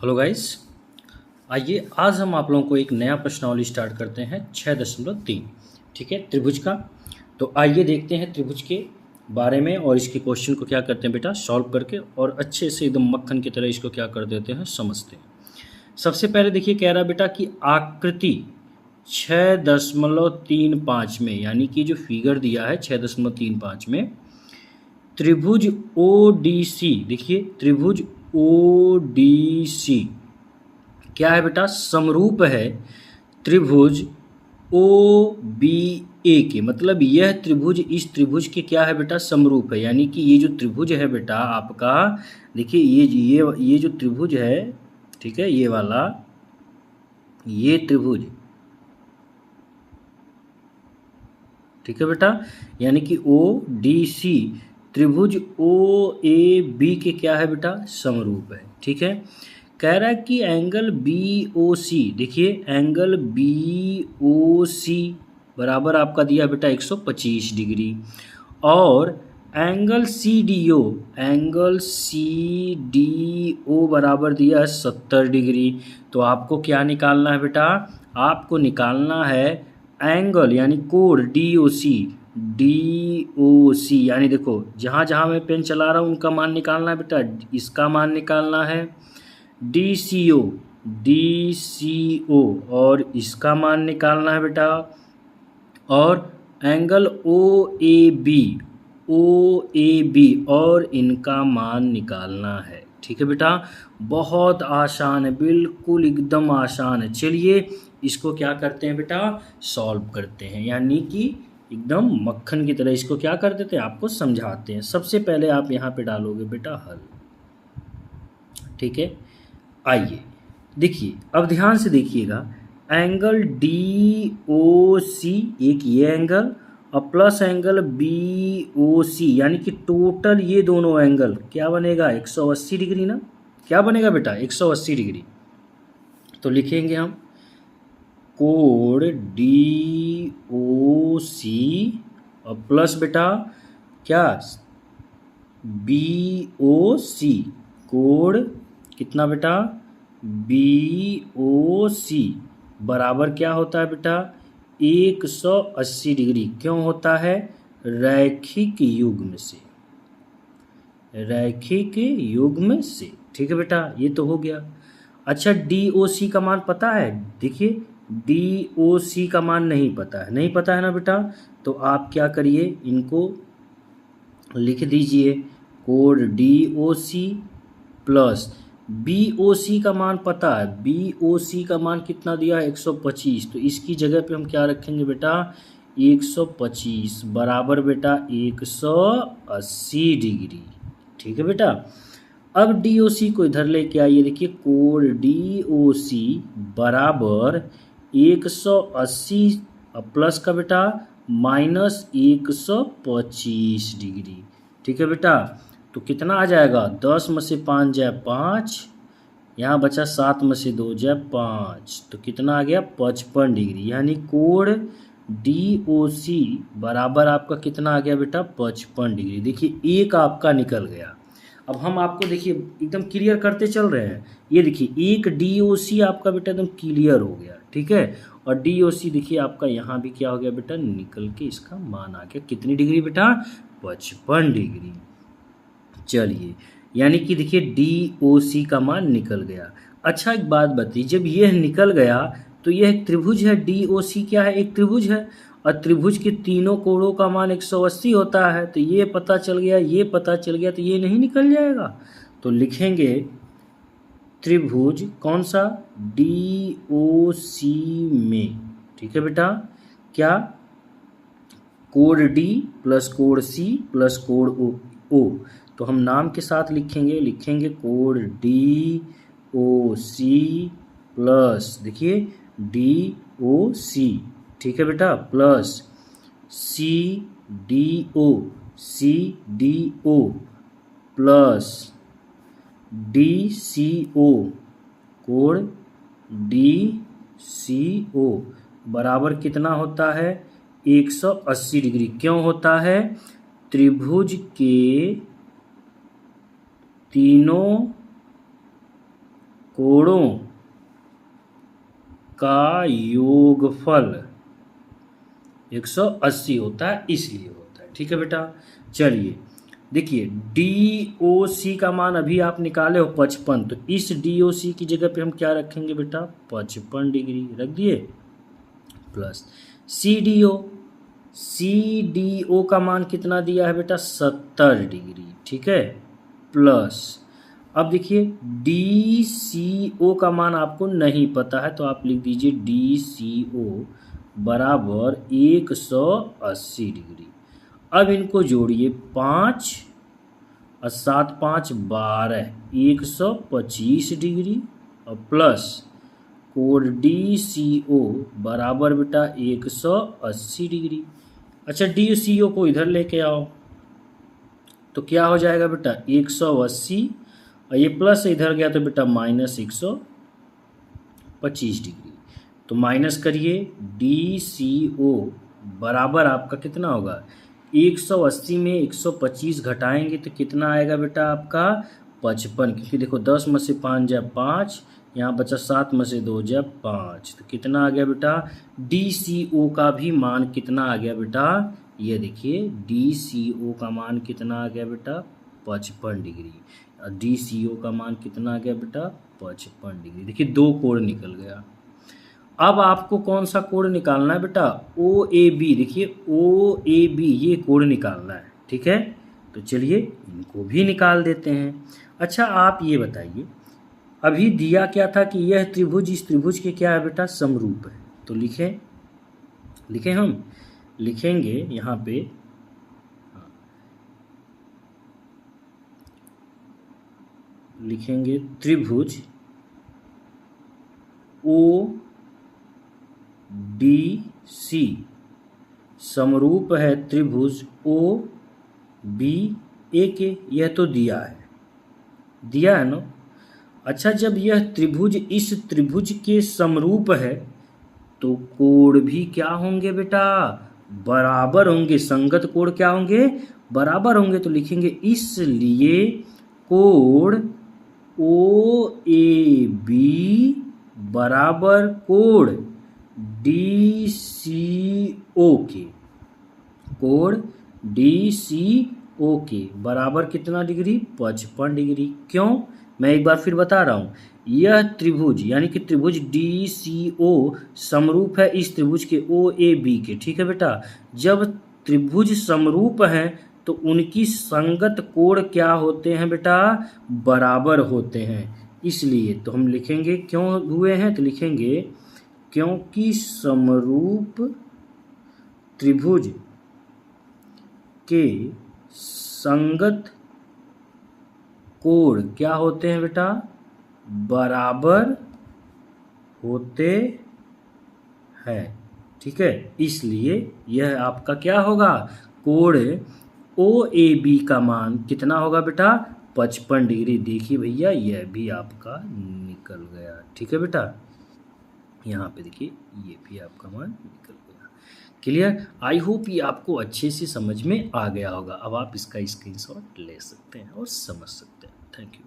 Hello guys. आइए आज हम आप लोगों को एक नया प्रश्नावली स्टार्ट करते हैं 6.3। ठीक है, त्रिभुज का। तो आइए देखते हैं त्रिभुज के बारे में और इसके क्वेश्चन को क्या करते हैं बेटा सॉल्व करके और अच्छे से एकदम मक्खन की तरह इसको क्या कर देते हैं समझते हैं। सबसे पहले देखिए कह रहा बेटा कि आकृति 6.35 में, यानी कि जो फिगर दिया है 6.35 में, त्रिभुज ODC, देखिए त्रिभुज ODC क्या है बेटा, समरूप है त्रिभुज OBA के। मतलब यह त्रिभुज इस त्रिभुज के क्या है बेटा, समरूप है। यानी कि ये जो त्रिभुज है बेटा आपका, देखिए ये जो त्रिभुज है, ठीक है, ये वाला, ये त्रिभुज, ठीक है बेटा, यानी कि ODC त्रिभुज OAB के क्या है बेटा, समरूप है। ठीक है, कह रहा है कि एंगल BOC, देखिए एंगल BOC बराबर आपका दिया बेटा 125 डिग्री, और एंगल CDO बराबर दिया है 70 डिग्री। तो आपको क्या निकालना है बेटा, आपको निकालना है एंगल यानी कोण DOC, यानी देखो जहाँ जहाँ मैं पेन चला रहा हूँ उनका मान निकालना है बेटा। इसका मान निकालना है DCO, और इसका मान निकालना है बेटा, और एंगल OAB और इनका मान निकालना है। ठीक है बेटा, बहुत आसान है, बिल्कुल एकदम आसान है। चलिए इसको क्या करते हैं बेटा, सॉल्व करते हैं, यानी कि एकदम मक्खन की तरह इसको क्या कर देते हैं, आपको समझाते हैं। सबसे पहले आप यहाँ पे डालोगे बेटा हल। ठीक है, आइए देखिए, अब ध्यान से देखिएगा, एंगल DOC एक ये एंगल और प्लस एंगल BOC, यानी कि टोटल ये दोनों एंगल क्या बनेगा, 180 डिग्री ना। क्या बनेगा बेटा, 180 डिग्री। तो लिखेंगे हम कोण DOC और प्लस बेटा क्या, BOC, कोण कितना बेटा, BOC बराबर क्या होता है बेटा, 180 डिग्री। क्यों होता है, रैखिक युग्म से, रैखिक युग्म से। ठीक है बेटा, ये तो हो गया। अच्छा DOC का मान पता है, देखिए DOC का मान नहीं पता है, नहीं पता है ना बेटा। तो आप क्या करिए, इनको लिख दीजिए, कोण DOC प्लस BOC का मान पता है, BOC का मान कितना दिया है, 125। तो इसकी जगह पे हम क्या रखेंगे बेटा, 125 बराबर बेटा 180 डिग्री। ठीक है बेटा, अब DOC को इधर लेके आइए, देखिए कोण DOC बराबर 180 प्लस का बेटा माइनस 125 डिग्री। ठीक है बेटा, तो कितना आ जाएगा, 10 में से 5 जाए 5, यहाँ बचा 7 में से 2 जाए 5, तो कितना आ गया 55 डिग्री। यानी कोण DOC बराबर आपका कितना आ गया बेटा, 55 डिग्री। देखिए एक आपका निकल गया। अब हम आपको देखिए एकदम क्लियर करते चल रहे हैं। ये देखिए एक DOC आपका बेटा एकदम क्लियर हो गया। ठीक है, और DOC देखिए आपका यहाँ भी क्या हो गया बेटा, निकल के इसका मान आ गया कितनी डिग्री बेटा, 55 डिग्री। चलिए, यानी कि देखिए DOC का मान निकल गया। अच्छा एक बात बताइए, जब यह निकल गया तो यह एक त्रिभुज है, DOC क्या है, एक त्रिभुज है, और त्रिभुज के तीनों कोणों का मान 180 होता है। तो ये पता चल गया, ये पता चल गया, तो ये नहीं निकल जाएगा। तो लिखेंगे त्रिभुज कौन सा, DOC में। ठीक है बेटा, क्या, कोण D प्लस कोण C प्लस कोण O। तो हम नाम के साथ लिखेंगे कोण DOC प्लस, देखिए DOC, ठीक है बेटा, प्लस CDO प्लस DCO, कोण DCO बराबर कितना होता है, 180 डिग्री। क्यों होता है, त्रिभुज के तीनों कोणों का योगफल 180 होता है, इसलिए होता है। ठीक है बेटा, चलिए देखिए DOC का मान अभी आप निकाले हो 55, तो इस DOC की जगह पे हम क्या रखेंगे बेटा, 55 डिग्री रख दिए, प्लस CDO का मान कितना दिया है बेटा, 70 डिग्री। ठीक है, प्लस अब देखिए DCO का मान आपको नहीं पता है, तो आप लिख दीजिए DCO बराबर 180 डिग्री। अब इनको जोड़िए, 5 और 7 5 12, 125 डिग्री, और प्लस कोण DCO बराबर बेटा 180 डिग्री। अच्छा DCO को इधर लेके आओ, तो क्या हो जाएगा बेटा, 180, और ये प्लस इधर गया तो बेटा माइनस 125 डिग्री। तो माइनस करिए, DCO बराबर आपका कितना होगा, 180 में 125 घटाएंगे तो कितना आएगा बेटा आपका, 55, क्योंकि देखो 10 में से 5 जा 5, यहाँ बचा 7 में से 2 जा 5, तो कितना आ गया बेटा, DCO का भी मान कितना आ गया बेटा, ये देखिए DCO का मान कितना आ गया बेटा, 55 डिग्री। DCO का मान कितना आ गया बेटा, 55 डिग्री। देखिए 2 कोण निकल गया। अब आपको कौन सा कोण निकालना है बेटा, OAB। देखिए OAB ये कोण निकालना है। ठीक है, तो चलिए इनको भी निकाल देते हैं। अच्छा आप ये बताइए, अभी दिया क्या था कि यह त्रिभुज इस त्रिभुज के क्या है बेटा, समरूप है। तो लिखें हम लिखेंगे यहाँ पे, लिखेंगे त्रिभुज ODC समरूप है त्रिभुज OBA के। यह तो दिया है ना। अच्छा जब यह त्रिभुज इस त्रिभुज के समरूप है तो कोण भी क्या होंगे बेटा, बराबर होंगे। संगत कोण क्या होंगे, बराबर होंगे। तो लिखेंगे इसलिए कोण OAB बराबर कोण DCO के, कोण DCO के बराबर कितना डिग्री, 55 डिग्री। क्यों, मैं एक बार फिर बता रहा हूँ, यह त्रिभुज यानी कि त्रिभुज DCO समरूप है इस त्रिभुज के OAB के। ठीक है बेटा, जब त्रिभुज समरूप हैं तो उनकी संगत कोण क्या होते हैं बेटा, बराबर होते हैं। इसलिए तो हम लिखेंगे क्यों हुए हैं, तो लिखेंगे क्योंकि समरूप त्रिभुज के संगत कोण क्या होते हैं बेटा, बराबर होते हैं। ठीक है, इसलिए यह आपका क्या होगा, कोण OAB का मान कितना होगा बेटा, 55 डिग्री। देखिए भैया यह भी आपका निकल गया। ठीक है बेटा, यहाँ पे देखिए ये भी आपका मान निकल गया। क्लियर, आई होप ये आपको अच्छे से समझ में आ गया होगा। अब आप इसका स्क्रीनशॉट ले सकते हैं और समझ सकते हैं। Thank you.